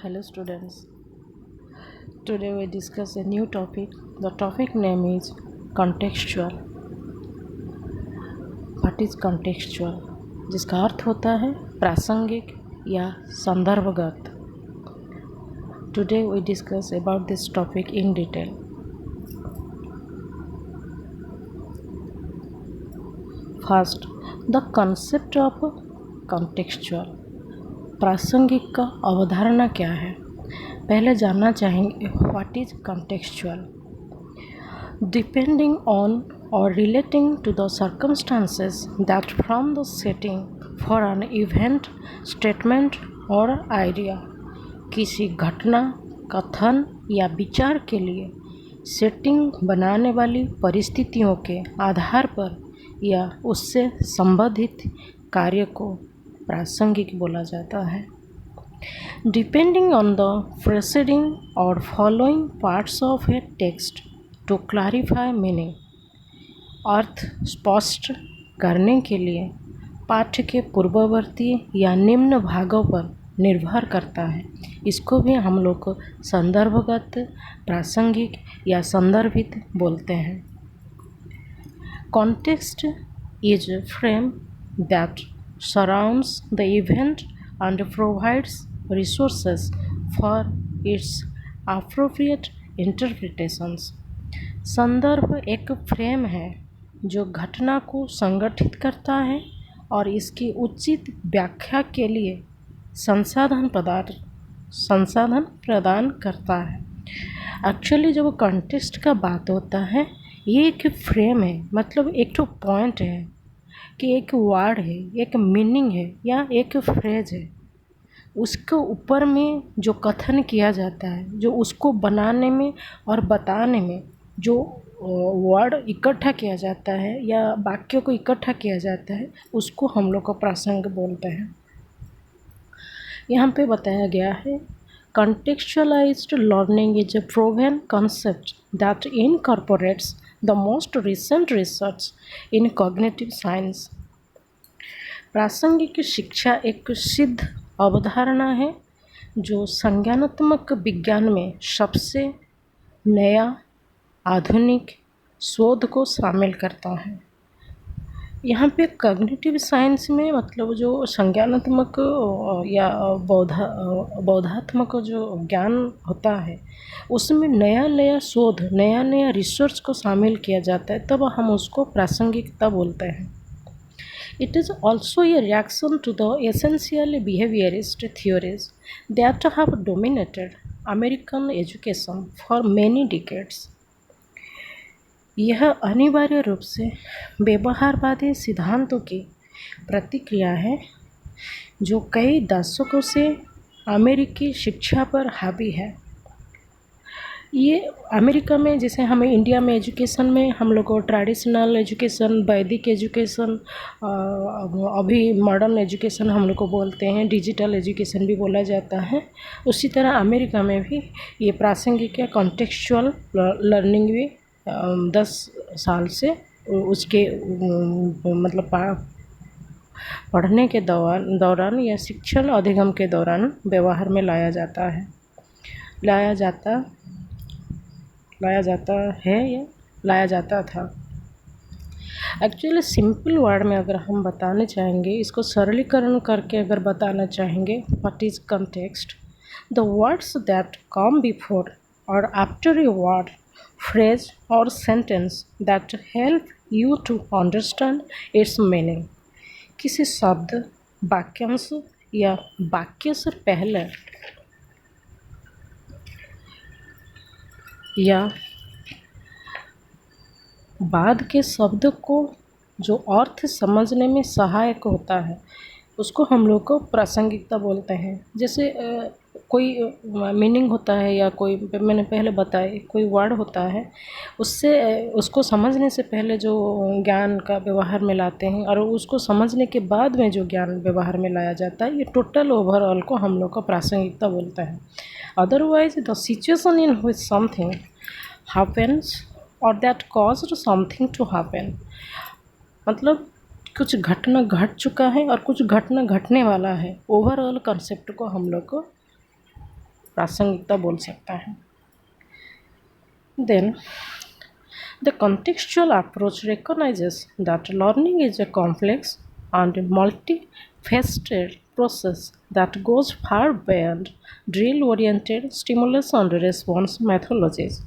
Hello students. Today we discuss a new topic. The topic name is contextual. What is contextual? जिसका अर्थ होता है प्रासंगिक या संदर्भगत. Today we discuss about this topic in detail. First, the concept of contextual. प्रासंगिक का अवधारणा क्या है? पहले जानना चाहेंगे what is contextual. Depending on or relating to the circumstances that form the setting for an event, statement or idea. किसी घटना, कथन या विचार के लिए सेटिंग बनाने वाली परिस्थितियों के आधार पर या उससे संबंधित कार्य को प्रासंगिक बोला जाता है. Depending on the preceding or following parts of a text to clarify meaning. अर्थ स्पष्ट करने के लिए पाठ्य के पूर्ववर्ती या निम्न भागों पर निर्भर करता है. इसको भी हम लोग संदर्भगत, प्रासंगिक या संदर्भित बोलते हैं. Context is a frame that surrounds the event and provides resources for its appropriate interpretations. संदर्भ एक फ्रेम है जो घटना को संगठित करता है और इसकी उचित व्याख्या के लिए संसाधन प्रदान करता है. एक्चुअली जब कॉन्टेक्स्ट का बात होता है, ये एक फ्रेम है, मतलब एक तो पॉइंट है कि एक वर्ड है, एक मीनिंग है या एक फ्रेज है. उसके ऊपर में जो कथन किया जाता है, जो उसको बनाने में और बताने में जो वर्ड इकट्ठा किया जाता है या वाक्यों को इकट्ठा किया जाता है, उसको हम लोग को प्रासंगिक बोलते हैं. यहाँ पे बताया गया है contextualized learning is a proven concept that incorporates the most recent research in cognitive science. प्रासंगिक शिक्षा एक सिद्ध अवधारणा है जो संज्ञानात्मक विज्ञान में सबसे नया आधुनिक शोध को शामिल करता है. यहाँ पे कॉग्निटिव साइंस में मतलब जो संज्ञानात्मक या बौद्धात्मक जो ज्ञान होता है, उसमें नया शोध, नया रिसर्च को शामिल किया जाता है, तब हम उसको प्रासंगिकता बोलते हैं. It is also a reaction to the essentially behaviorist theories that have dominated American education for many decades. यह अनिवार्य रूप से व्यवहारवादी सिद्धांतों की प्रतिक्रिया है जो कई दशकों से अमेरिकी शिक्षा पर हावी है. ये अमेरिका में, जैसे हमें इंडिया में एजुकेशन में हम लोग को ट्रेडिशनल एजुकेशन, वैदिक एजुकेशन, अभी मॉडर्न एजुकेशन हम लोग को बोलते हैं, डिजिटल एजुकेशन भी बोला जाता है. उसी तरह अमेरिका में भी ये प्रासंगिक या कॉन्टेक्चुअल लर्निंग भी 10 साल से उसके मतलब पढ़ने के दौरान या शिक्षण अधिगम के दौरान व्यवहार में लाया जाता है या लाया जाता था. एक्चुअली सिंपल वर्ड में अगर हम बताने चाहेंगे, इसको सरलीकरण करके अगर बताना चाहेंगे, what is context. The words that come before और after a word, phrase or sentence that help you to understand its meaning. किसी शब्द, वाक्यांश या वाक्य से पहले या बाद के शब्द को जो अर्थ समझने में सहायक होता है, उसको हम लोग को प्रासंगिकता बोलते हैं. जैसे कोई मीनिंग होता है या कोई, मैंने पहले बताया, कोई वर्ड होता है, उससे उसको समझने से पहले जो ज्ञान का व्यवहार में लाते हैं और उसको समझने के बाद में जो ज्ञान व्यवहार में लाया जाता है, ये टोटल ओवरऑल को हम लोग का प्रासंगिकता बोलता है. Otherwise the situation in which something happens और that caused something to happen, मतलब कुछ घटना घट चुका है और कुछ घटना घटने वाला है. ओवरऑल कंसेप्ट को हम लोग को प्रासंगिकता बोल सकता है। Then the contextual approach recognizes that learning is a complex and multifaceted process that goes far beyond drill-oriented stimulus and response methodologies.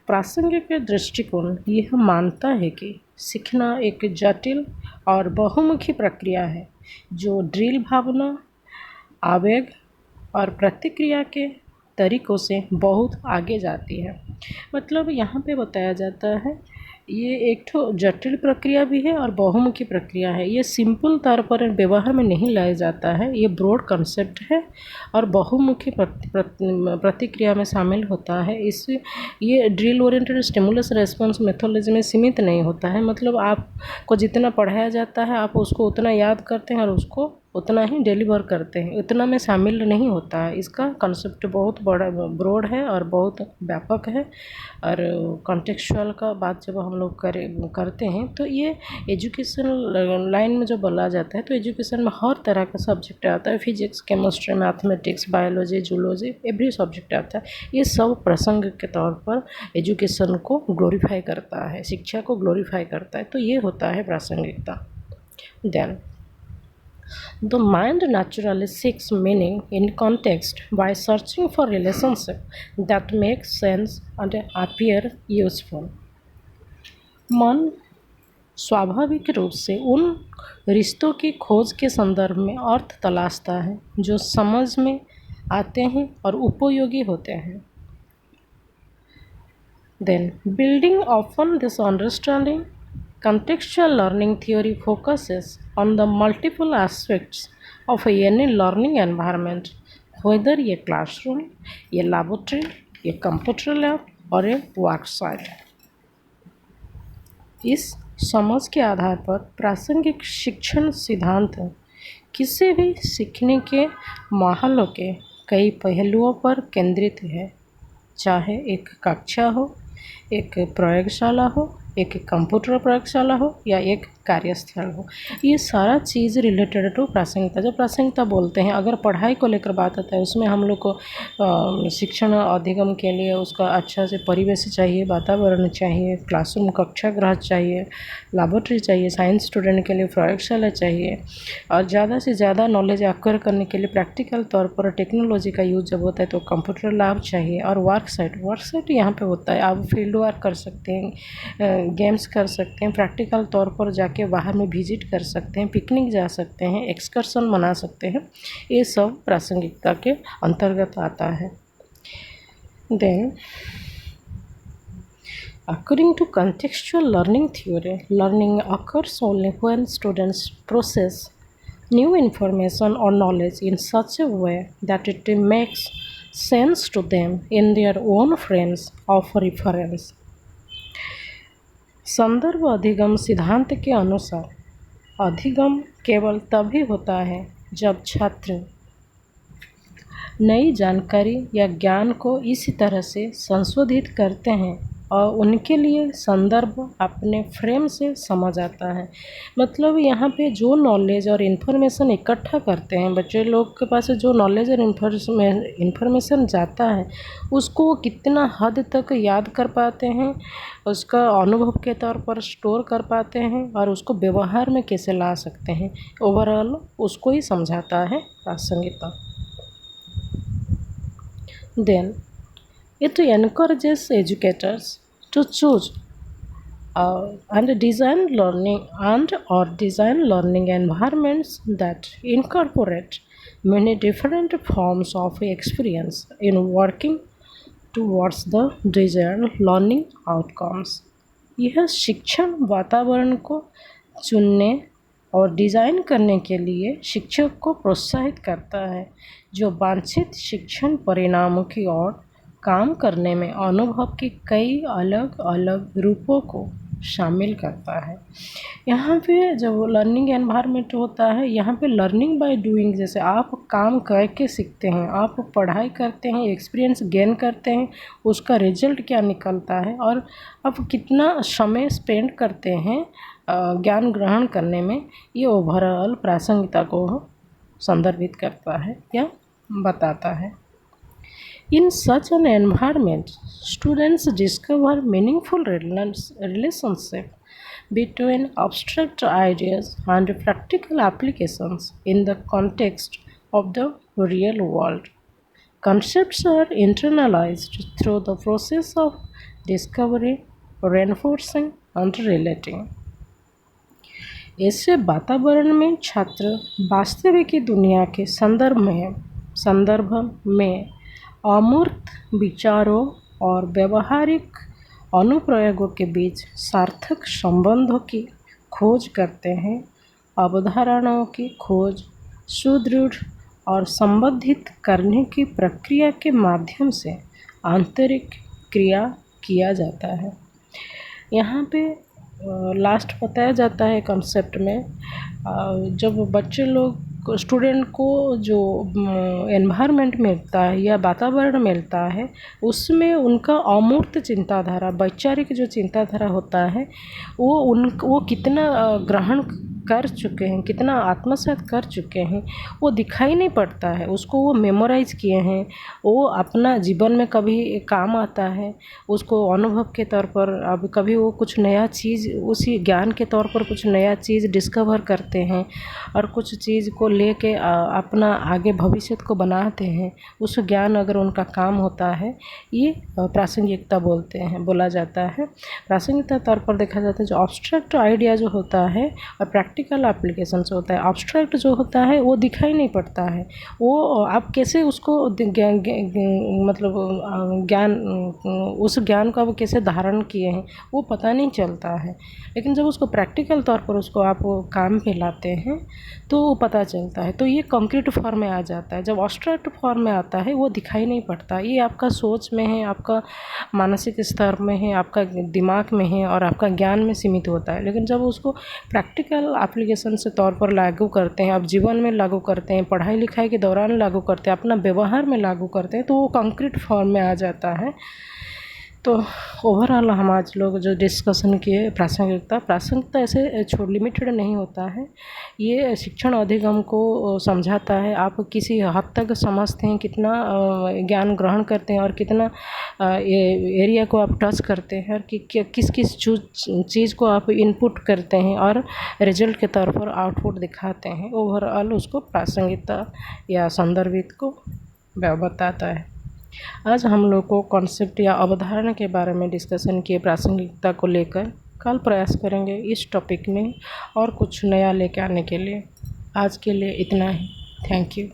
प्रासंगिक दृष्टिकोण यह मानता है कि सीखना एक जटिल और बहुमुखी प्रक्रिया है जो ड्रिल भावना, आवेग और प्रतिक्रिया के तरीक़ों से बहुत आगे जाती है। मतलब यहाँ पे बताया जाता है ये एक तो जटिल प्रक्रिया भी है और बहुमुखी प्रक्रिया है। ये सिंपल तौर पर व्यवहार में नहीं लाया जाता है, ये ब्रॉड कंसेप्ट है और बहुमुखी प्रतिक्रिया में शामिल होता है। इस ये drill oriented stimulus response methodology में सीमित नहीं होता है। मतलब आपको जितना पढ़ाया जाता है आप उसको उतना याद करते हैं और उसको उतना ही डिलीवर करते हैं, उतना में शामिल नहीं होता है। इसका कंसेप्ट बहुत बड़ा ब्रॉड है और बहुत व्यापक है। और कॉन्टेक्चुअल का बात जब हम लोग करते हैं तो ये एजुकेशन लाइन में जो बोला जाता है तो एजुकेशन में हर तरह का सब्जेक्ट आता है। Physics, chemistry, mathematics, biology, zoology, every subject आता है। ये सब प्रसंग के तौर पर एजुकेशन को ग्लोरीफाई करता है, शिक्षा को ग्लोरीफाई करता है। तो ये होता है प्रासंगिकता। Then the mind naturally seeks meaning in context by searching for relationships that make sense and appear useful. मन स्वाभाविक रूप से उन रिश्तों की खोज के संदर्भ में अर्थ तलाशता है जो समझ में आते हैं और उपयोगी होते हैं। Then, building upon this understanding, contextual learning theory focuses on the multiple aspects of any learning environment, whether a classroom, a laboratory, a computer lab और a worksite. इस समझ के आधार पर प्रासंगिक शिक्षण सिद्धांत किसी भी सीखने के माहौल के कई पहलुओं पर केंद्रित है, चाहे एक कक्षा हो, एक प्रयोगशाला हो, एक कंप्यूटर प्रयोगशाला हो या एक कार्यस्थल हो। ये सारा चीज़ रिलेटेड टू प्रासंगिकता। जब प्रासंगिकता बोलते हैं, अगर पढ़ाई को लेकर बात आता है उसमें हम लोग को शिक्षण अधिगम के लिए उसका अच्छा से परिवेश चाहिए, वातावरण चाहिए, क्लासरूम कक्षा गृह चाहिए, लैबोरेटरी चाहिए, साइंस स्टूडेंट के लिए प्रयोगशाला चाहिए और ज़्यादा से ज़्यादा नॉलेज एक्वायर करने के लिए प्रैक्टिकल तौर पर टेक्नोलॉजी का यूज जब होता है तो कंप्यूटर लैब चाहिए। और वर्कसाइट यहाँ पे होता है, आप फील्ड वर्क कर सकते हैं, गेम्स कर सकते हैं, प्रैक्टिकल तौर पर जाके बाहर में विजिट कर सकते हैं, पिकनिक जा सकते हैं, एक्सकर्सन मना सकते हैं। ये सब प्रासंगिकता के अंतर्गत आता है। Then according to contextual learning theory, learning occurs only when students process new information or knowledge in such a way that it makes sense to them in their own frames of reference. संदर्भ अधिगम सिद्धांत के अनुसार अधिगम केवल तभी होता है जब छात्र नई जानकारी या ज्ञान को इसी तरह से संशोधित करते हैं और उनके लिए संदर्भ अपने फ्रेम से समझ आता है। मतलब यहाँ पे जो नॉलेज और इन्फॉर्मेशन इकट्ठा करते हैं बच्चे लोग के पास जो नॉलेज और इन्फॉर्मेशन जाता है उसको वो कितना हद तक याद कर पाते हैं, उसका अनुभव के तौर पर स्टोर कर पाते हैं और उसको व्यवहार में कैसे ला सकते हैं, ओवरऑल उसको ही समझाता है प्रासंगिकता। Then it encourages educators to choose and design learning environments that incorporate many different forms of experience in working towards the desired learning outcomes. यह शिक्षण वातावरण को चुनने और डिज़ाइन करने के लिए शिक्षक को प्रोत्साहित करता है जो वांछित शिक्षण परिणामों की ओर काम करने में अनुभव के कई अलग अलग रूपों को शामिल करता है। यहाँ पे जब लर्निंग एनवायरनमेंट होता है, यहाँ पे लर्निंग बाय डूइंग, जैसे आप काम करके सीखते हैं, आप पढ़ाई करते हैं, एक्सपीरियंस गेन करते हैं, उसका रिजल्ट क्या निकलता है और आप कितना समय स्पेंड करते हैं ज्ञान ग्रहण करने में, ये ओवरऑल प्रासंगिकता को संदर्भित करता है या बताता है। In such an environment, students discover meaningful relationship between abstract ideas and practical applications in the context of the real world. Concepts are internalized through the process of discovery, reinforcing, and relating. ऐसे वातावरण में छात्र वास्तविक दुनिया के संदर्भ में अमूर्त विचारों और व्यवहारिक अनुप्रयोगों के बीच सार्थक संबंधों की खोज करते हैं। अवधारणाओं की खोज सुदृढ़ और संबंधित करने की प्रक्रिया के माध्यम से आंतरिक क्रिया किया जाता है। यहाँ पे लास्ट बताया जाता है कॉन्सेप्ट में, जब बच्चे लोग स्टूडेंट को जो एनवायरनमेंट मिलता है या वातावरण मिलता है, उसमें उनका अमूर्त चिंताधारा, वैचारिक जो चिंताधारा होता है वो कितना ग्रहण कर चुके हैं, कितना आत्मसात कर चुके हैं, वो दिखाई नहीं पड़ता है। उसको वो मेमोराइज़ किए हैं, वो अपना जीवन में कभी काम आता है, उसको अनुभव के तौर पर अब कभी वो कुछ नया चीज़ उसी ज्ञान के तौर पर कुछ नया चीज़ डिस्कवर करते हैं और कुछ चीज़ को लेके अपना आगे भविष्य को बनाते हैं। उस ज्ञान अगर उनका काम होता है, ये प्रासंगिकता बोला जाता है। प्रासंगिकता तौर पर देखा जाता है जो एब्स्ट्रैक्ट आइडिया जो होता है और प्रैक्टिकल एप्लीकेशन से होता है। एब्स्ट्रैक्ट जो होता है वो दिखाई नहीं पड़ता है, वो आप कैसे उसको ज्ञान उस ज्ञान को आप कैसे धारण किए हैं वो पता नहीं चलता है। लेकिन जब उसको प्रैक्टिकल तौर पर उसको आप काम पे लाते हैं तो वो पता चलता है। तो ये कंक्रीट फॉर्म में आ जाता है। जब एब्स्ट्रैक्ट फॉर्म में आता है वो दिखाई नहीं पड़ता, ये आपका सोच में है, आपका मानसिक स्तर में है, आपका दिमाग में है और आपका ज्ञान में सीमित होता है। लेकिन जब उसको प्रैक्टिकल एप्लीकेशन से तौर पर लागू करते हैं, आप जीवन में लागू करते हैं, पढ़ाई लिखाई के दौरान लागू करते हैं, अपना व्यवहार में लागू करते हैं, तो वो कंक्रीट फॉर्म में आ जाता है। तो ओवरऑल हम आज लोग जो डिस्कशन किए प्रासंगिकता ऐसे लिमिटेड नहीं होता है। ये शिक्षण अधिगम को समझाता है। आप किसी हद तक समझते हैं, कितना ज्ञान ग्रहण करते हैं और कितना एरिया को आप टच करते हैं और किस किस चीज़ को आप इनपुट करते हैं और रिजल्ट के तौर पर आउटपुट दिखाते हैं। ओवरऑल उसको प्रासंगिकता या संदर्भित को बताता है। आज हम लोग को कॉन्सेप्ट या अवधारणा के बारे में डिस्कशन किए प्रासंगिकता को लेकर। कल प्रयास करेंगे इस टॉपिक में और कुछ नया लेके आने के लिए। आज के लिए इतना ही। Thank you.